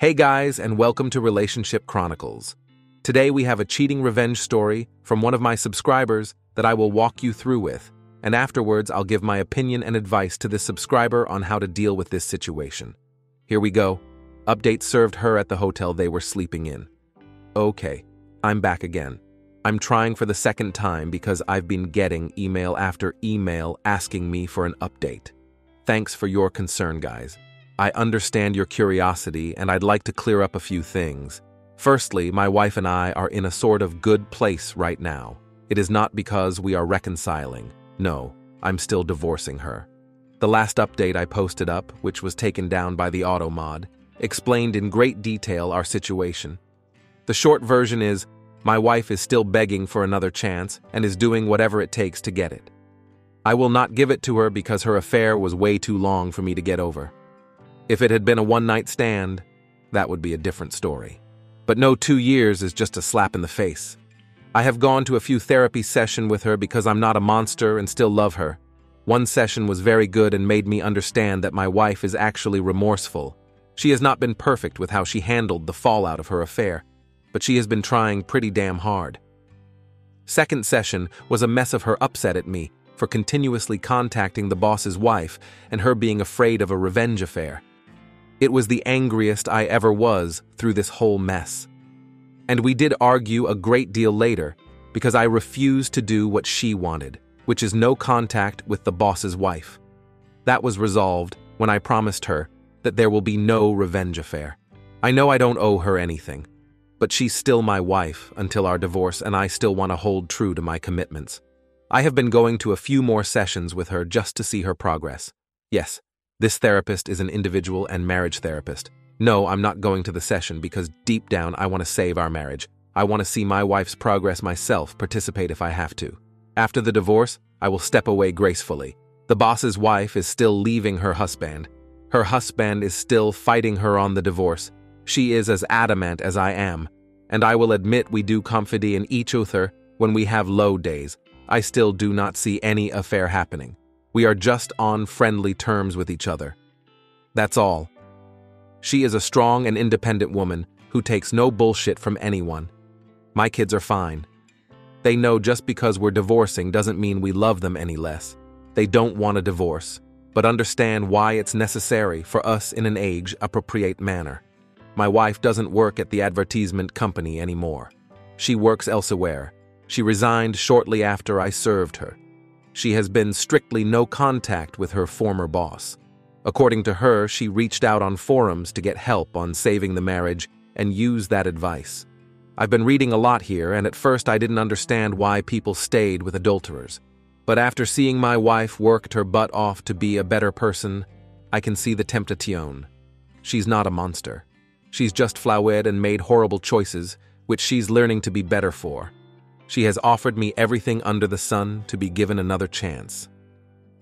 Hey guys, and welcome to Relationship Chronicles. Today we have a cheating revenge story from one of my subscribers that I will walk you through with, and afterwards I'll give my opinion and advice to this subscriber on how to deal with this situation. Here we go. Update served her at the hotel they were sleeping in. Okay, I'm back again. I'm trying for the second time because I've been getting email after email asking me for an update. Thanks for your concern, guys. I understand your curiosity, and I'd like to clear up a few things. Firstly, my wife and I are in a sort of good place right now. It is not because we are reconciling. No, I'm still divorcing her. The last update I posted up, which was taken down by the auto mod, explained in great detail our situation. The short version is, my wife is still begging for another chance and is doing whatever it takes to get it. I will not give it to her because her affair was way too long for me to get over. If it had been a one-night stand, that would be a different story. But no 2 years is just a slap in the face. I have gone to a few therapy sessions with her because I'm not a monster and still love her. One session was very good and made me understand that my wife is actually remorseful. She has not been perfect with how she handled the fallout of her affair, but she has been trying pretty damn hard. Second session was a mess of her upset at me for continuously contacting the boss's wife and her being afraid of a revenge affair. It was the angriest I ever was through this whole mess. And we did argue a great deal later because I refused to do what she wanted, which is no contact with the boss's wife. That was resolved when I promised her that there will be no revenge affair. I know I don't owe her anything, but she's still my wife until our divorce, and I still want to hold true to my commitments. I have been going to a few more sessions with her just to see her progress. Yes, this therapist is an individual and marriage therapist. No, I'm not going to the session because deep down I want to save our marriage. I want to see my wife's progress myself, participate if I have to. After the divorce, I will step away gracefully. The boss's wife is still leaving her husband. Her husband is still fighting her on the divorce. She is as adamant as I am. And I will admit we do confide in each other when we have low days. I still do not see any affair happening. We are just on friendly terms with each other. That's all. She is a strong and independent woman who takes no bullshit from anyone. My kids are fine. They know just because we're divorcing doesn't mean we love them any less. They don't want a divorce, but understand why it's necessary for us in an age-appropriate manner. My wife doesn't work at the advertisement company anymore. She works elsewhere. She resigned shortly after I served her. She has been strictly no contact with her former boss. According to her, she reached out on forums to get help on saving the marriage and used that advice. I've been reading a lot here, and at first I didn't understand why people stayed with adulterers. But after seeing my wife worked her butt off to be a better person, I can see the temptation. She's not a monster. She's just flawed and made horrible choices, which she's learning to be better for. She has offered me everything under the sun to be given another chance.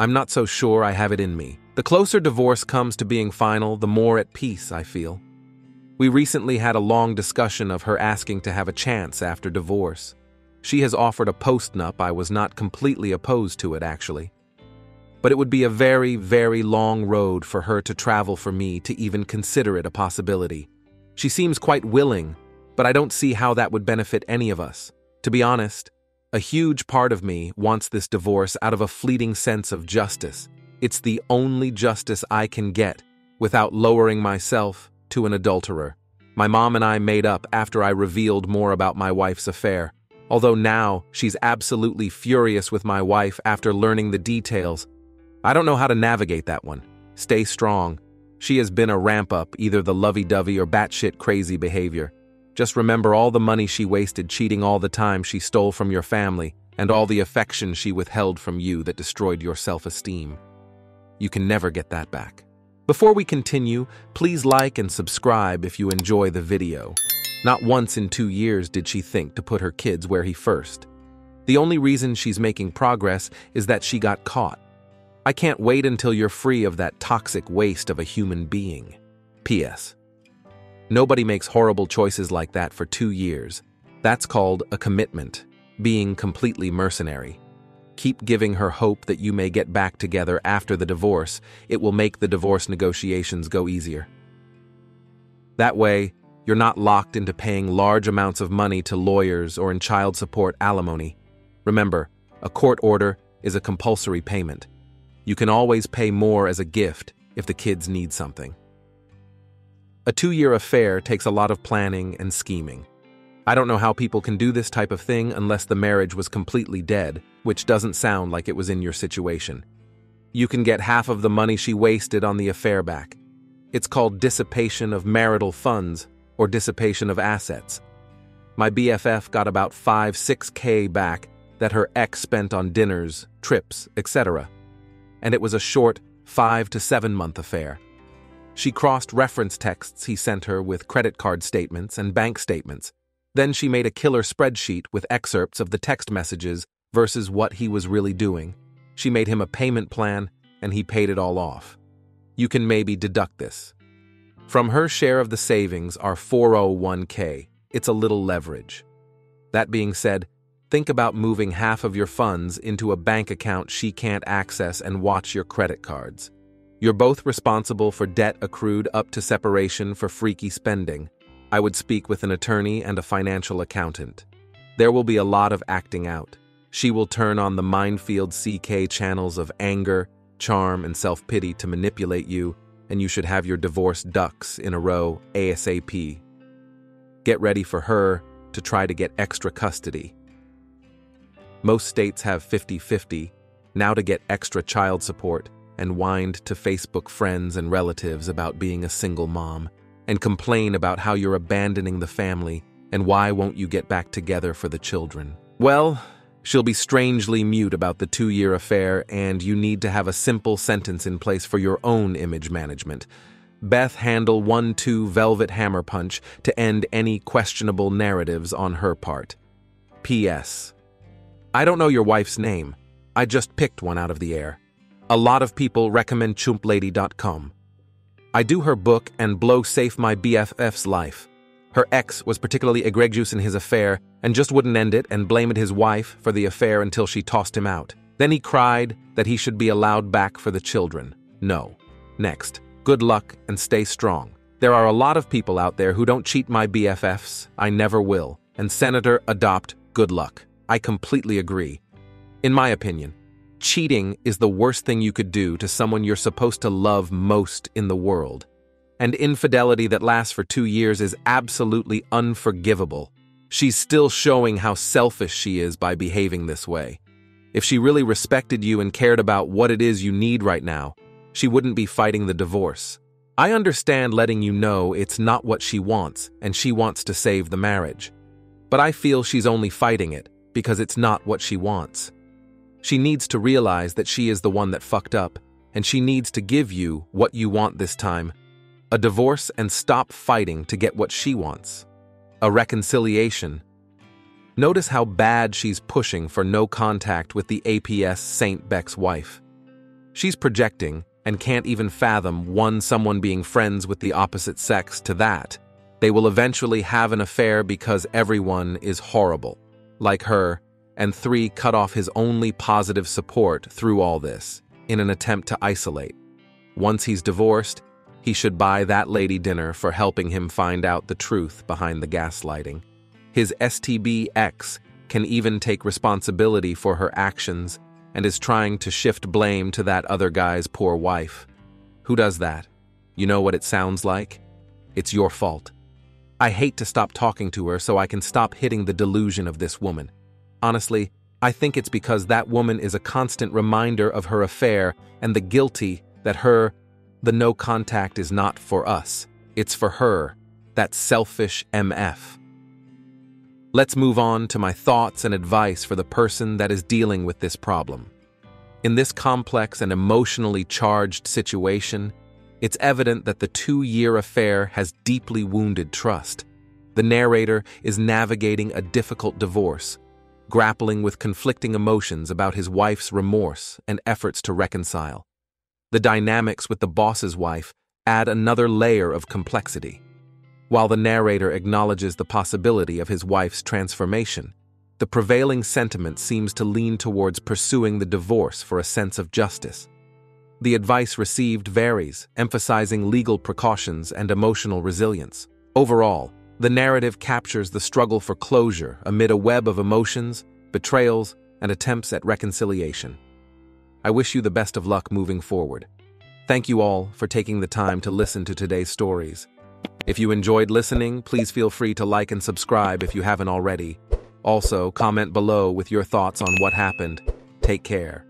I'm not so sure I have it in me. The closer divorce comes to being final, the more at peace I feel. We recently had a long discussion of her asking to have a chance after divorce. She has offered a postnup. I was not completely opposed to it, actually. But it would be a very, very long road for her to travel for me to even consider it a possibility. She seems quite willing, but I don't see how that would benefit any of us. To be honest, a huge part of me wants this divorce out of a fleeting sense of justice. It's the only justice I can get without lowering myself to an adulterer. My mom and I made up after I revealed more about my wife's affair. Although now she's absolutely furious with my wife after learning the details. I don't know how to navigate that one. Stay strong. She has been a ramp-up, either the lovey-dovey or batshit crazy behavior. Just remember all the money she wasted cheating, all the time she stole from your family, and all the affection she withheld from you that destroyed your self-esteem. You can never get that back. Before we continue, please like and subscribe if you enjoy the video. Not once in 2 years did she think to put her kids where he first. The only reason she's making progress is that she got caught. I can't wait until you're free of that toxic waste of a human being. P.S. Nobody makes horrible choices like that for 2 years. That's called a commitment, being completely mercenary. Keep giving her hope that you may get back together after the divorce. It will make the divorce negotiations go easier. That way, you're not locked into paying large amounts of money to lawyers or in child support alimony. Remember, a court order is a compulsory payment. You can always pay more as a gift if the kids need something. A 2-year affair takes a lot of planning and scheming. I don't know how people can do this type of thing unless the marriage was completely dead, which doesn't sound like it was in your situation. You can get half of the money she wasted on the affair back. It's called dissipation of marital funds or dissipation of assets. My BFF got about 5-6K back that her ex spent on dinners, trips, etc. And it was a short 5 to 7 month affair. She crossed reference texts he sent her with credit card statements and bank statements. Then she made a killer spreadsheet with excerpts of the text messages versus what he was really doing. She made him a payment plan, and he paid it all off. You can maybe deduct this. From her share of the savings are 401k. It's a little leverage. That being said, think about moving half of your funds into a bank account she can't access and watch your credit cards. You're both responsible for debt accrued up to separation for freaky spending. I would speak with an attorney and a financial accountant. There will be a lot of acting out. She will turn on the minefield CK channels of anger, charm, and self-pity to manipulate you, and you should have your divorce ducks in a row ASAP. Get ready for her to try to get extra custody. Most states have 50-50, now to get extra child support and whined to Facebook friends and relatives about being a single mom, and complain about how you're abandoning the family and why won't you get back together for the children. Well, she'll be strangely mute about the 2-year affair, and you need to have a simple sentence in place for your own image management. Beth handle 1-2 velvet hammer punch to end any questionable narratives on her part. P.S. I don't know your wife's name. I just picked one out of the air. A lot of people recommend chumplady.com. I do her book and blow safe my BFF's life. Her ex was particularly egregious in his affair and just wouldn't end it and blamed his wife for the affair until she tossed him out. Then he cried that he should be allowed back for the children. No. Next. Good luck and stay strong. There are a lot of people out there who don't cheat my BFFs. I never will. And Senator, adopt, good luck. I completely agree. In my opinion, cheating is the worst thing you could do to someone you're supposed to love most in the world. And infidelity that lasts for 2 years is absolutely unforgivable. She's still showing how selfish she is by behaving this way. If she really respected you and cared about what it is you need right now, she wouldn't be fighting the divorce. I understand letting you know it's not what she wants and she wants to save the marriage. But I feel she's only fighting it because it's not what she wants. She needs to realize that she is the one that fucked up, and she needs to give you what you want this time. A divorce, and stop fighting to get what she wants. A reconciliation. Notice how bad she's pushing for no contact with the APS Saint Beck's wife. She's projecting and can't even fathom someone being friends with the opposite sex to that. They will eventually have an affair because everyone is horrible, like her, and 3, cut off his only positive support through all this, in an attempt to isolate. Once he's divorced, he should buy that lady dinner for helping him find out the truth behind the gaslighting. His STB ex can even take responsibility for her actions and is trying to shift blame to that other guy's poor wife. Who does that? You know what it sounds like? It's your fault. I hate to stop talking to her so I can stop hitting the delusion of this woman. Honestly, I think it's because that woman is a constant reminder of her affair and the guilty that the no contact is not for us. It's for her, that selfish MF. Let's move on to my thoughts and advice for the person that is dealing with this problem. In this complex and emotionally charged situation, it's evident that the 2-year affair has deeply wounded trust. The narrator is navigating a difficult divorce, grappling with conflicting emotions about his wife's remorse and efforts to reconcile. The dynamics with the boss's wife add another layer of complexity. While the narrator acknowledges the possibility of his wife's transformation, the prevailing sentiment seems to lean towards pursuing the divorce for a sense of justice. The advice received varies, emphasizing legal precautions and emotional resilience. Overall, the narrative captures the struggle for closure amid a web of emotions, betrayals, and attempts at reconciliation. I wish you the best of luck moving forward. Thank you all for taking the time to listen to today's stories. If you enjoyed listening, please feel free to like and subscribe if you haven't already. Also, comment below with your thoughts on what happened. Take care.